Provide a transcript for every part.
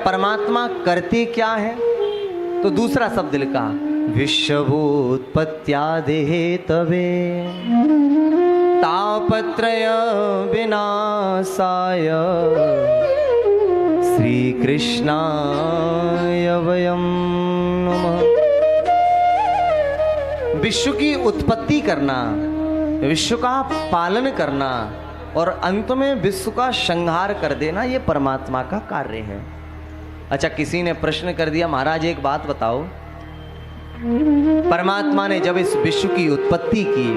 परमात्मा करते क्या है? तो दूसरा शब्द लिखा विश्वोत्पत्त्यादेः तवे तापत्रय विनाशाय श्री कृष्णाय वयं नमः। विश्व की उत्पत्ति करना, विश्व का पालन करना और अंत में विश्व का संहार कर देना, ये परमात्मा का कार्य है। अच्छा, किसी ने प्रश्न कर दिया, महाराज एक बात बताओ, परमात्मा ने जब इस विश्व की उत्पत्ति की,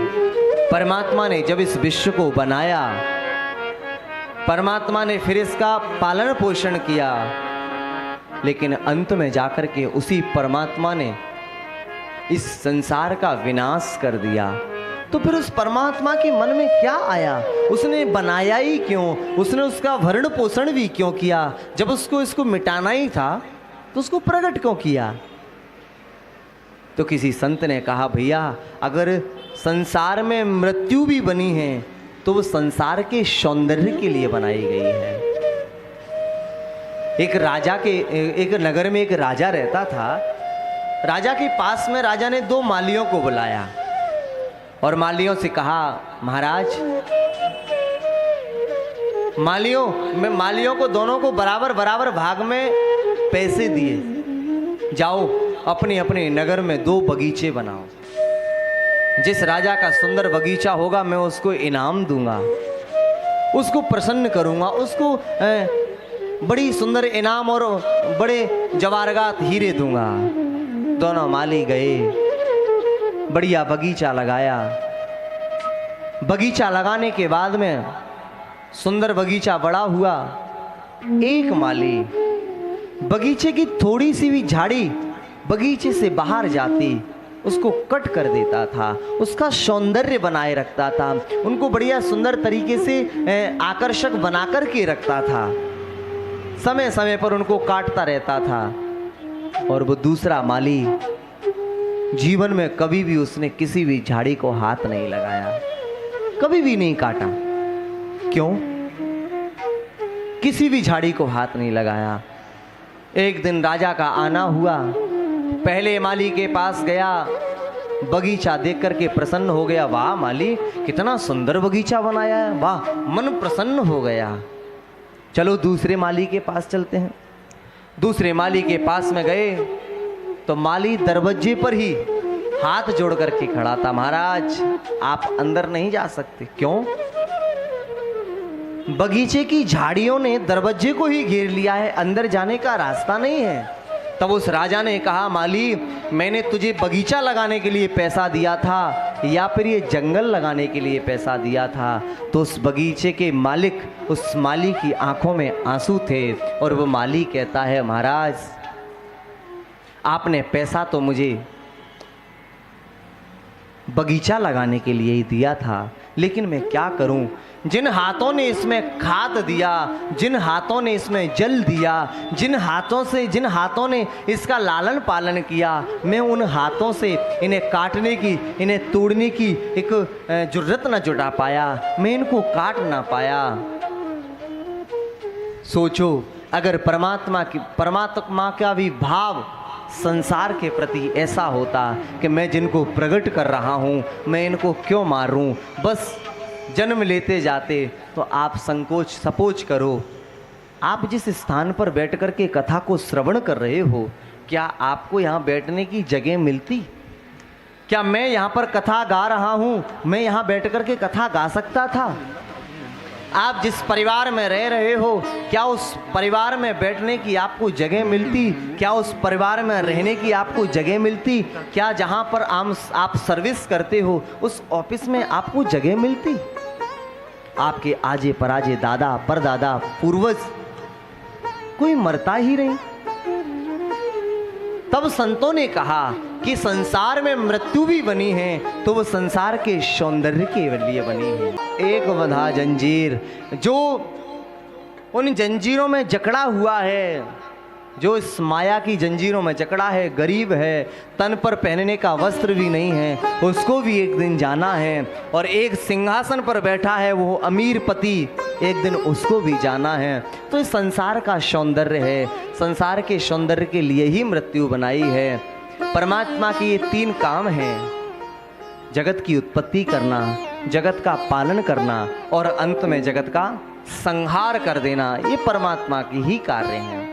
परमात्मा ने जब इस विश्व को बनाया, परमात्मा ने फिर इसका पालन पोषण किया, लेकिन अंत में जाकर के उसी परमात्मा ने इस संसार का विनाश कर दिया, तो फिर उस परमात्मा के मन में क्या आया? उसने बनाया ही क्यों? उसने उसका भरण पोषण भी क्यों किया? जब उसको इसको मिटाना ही था तो उसको प्रकट क्यों किया? तो किसी संत ने कहा, भैया अगर संसार में मृत्यु भी बनी है तो वो संसार के सौंदर्य के लिए बनाई गई है। एक नगर में एक राजा रहता था। राजा के पास में राजा ने 2 मालियों को बुलाया और मालियों से कहा, महाराज, मालियों को दोनों को बराबर बराबर भाग में पैसे दिए, जाओ अपने अपने नगर में 2 बगीचे बनाओ। जिस राजा का सुंदर बगीचा होगा मैं उसको इनाम दूंगा, उसको प्रसन्न करूंगा, उसको बड़ी सुंदर इनाम और बड़े जवाहरात हीरे दूंगा। दोनों माली गए, बढ़िया बगीचा लगाया। बगीचा लगाने के बाद में सुंदर बगीचा बड़ा हुआ। एक माली बगीचे की थोड़ी सी भी झाड़ी बगीचे से बाहर जाती उसको कट कर देता था, उसका सौंदर्य बनाए रखता था, उनको बढ़िया सुंदर तरीके से आकर्षक बना कर के रखता था, समय समय पर उनको काटता रहता था। और वो दूसरा माली जीवन में कभी भी उसने किसी भी झाड़ी को हाथ नहीं लगाया, कभी भी नहीं काटा। क्यों? किसी भी झाड़ी को हाथ नहीं लगाया। एक दिन राजा का आना हुआ, पहले माली के पास गया, बगीचा देख करके प्रसन्न हो गया। वाह माली, कितना सुंदर बगीचा बनाया है, वाह, मन प्रसन्न हो गया। चलो दूसरे माली के पास चलते हैं। दूसरे माली के पास में गए तो माली दरवाजे पर ही हाथ जोड़ करके खड़ा था। महाराज आप अंदर नहीं जा सकते। क्यों? बगीचे की झाड़ियों ने दरवाजे को ही घेर लिया है, अंदर जाने का रास्ता नहीं है। तब उस राजा ने कहा, माली मैंने तुझे बगीचा लगाने के लिए पैसा दिया था या फिर ये जंगल लगाने के लिए पैसा दिया था? तो उस बगीचे के मालिक, उस माली की आंखों में आंसू थे और वो माली कहता है, महाराज आपने पैसा तो मुझे बगीचा लगाने के लिए ही दिया था, लेकिन मैं क्या करूं? जिन हाथों ने इसमें खाद दिया, जिन हाथों ने इसमें जल दिया, जिन हाथों ने इसका लालन पालन किया, मैं उन हाथों से इन्हें काटने की, इन्हें तोड़ने की एक जुर्रत न जुटा पाया, मैं इनको काट ना पाया। सोचो, अगर परमात्मा का भी भाव संसार के प्रति ऐसा होता कि मैं जिनको प्रकट कर रहा हूँ मैं इनको क्यों मारूं, बस जन्म लेते जाते, तो आप सपोज करो, आप जिस स्थान पर बैठ कर के कथा को श्रवण कर रहे हो, क्या आपको यहाँ बैठने की जगह मिलती? क्या मैं यहाँ पर कथा गा रहा हूँ, मैं यहाँ बैठ कर के कथा गा सकता था? आप जिस परिवार में रह रहे हो, क्या उस परिवार में बैठने की आपको जगह मिलती? क्या उस परिवार में रहने की आपको जगह मिलती? क्या जहाँ पर आप सर्विस करते हो उस ऑफिस में आपको जगह मिलती? आपके आजे पराजे, दादा परदादा, पूर्वज, कोई मरता ही नहीं। तब संतों ने कहा कि संसार में मृत्यु भी बनी है तो वो संसार के सौंदर्य के लिए बनी है। एक बंधा जंजीर, जो उन जंजीरों में जकड़ा हुआ है, जो इस माया की जंजीरों में जकड़ा है, गरीब है, तन पर पहनने का वस्त्र भी नहीं है, उसको भी एक दिन जाना है। और एक सिंहासन पर बैठा है वो अमीर पति, एक दिन उसको भी जाना है। तो इस संसार का सौंदर्य है, संसार के सौंदर्य के लिए ही मृत्यु बनाई है। परमात्मा के ये 3 काम हैं, जगत की उत्पत्ति करना, जगत का पालन करना और अंत में जगत का संहार कर देना। ये परमात्मा की ही कार्य हैं।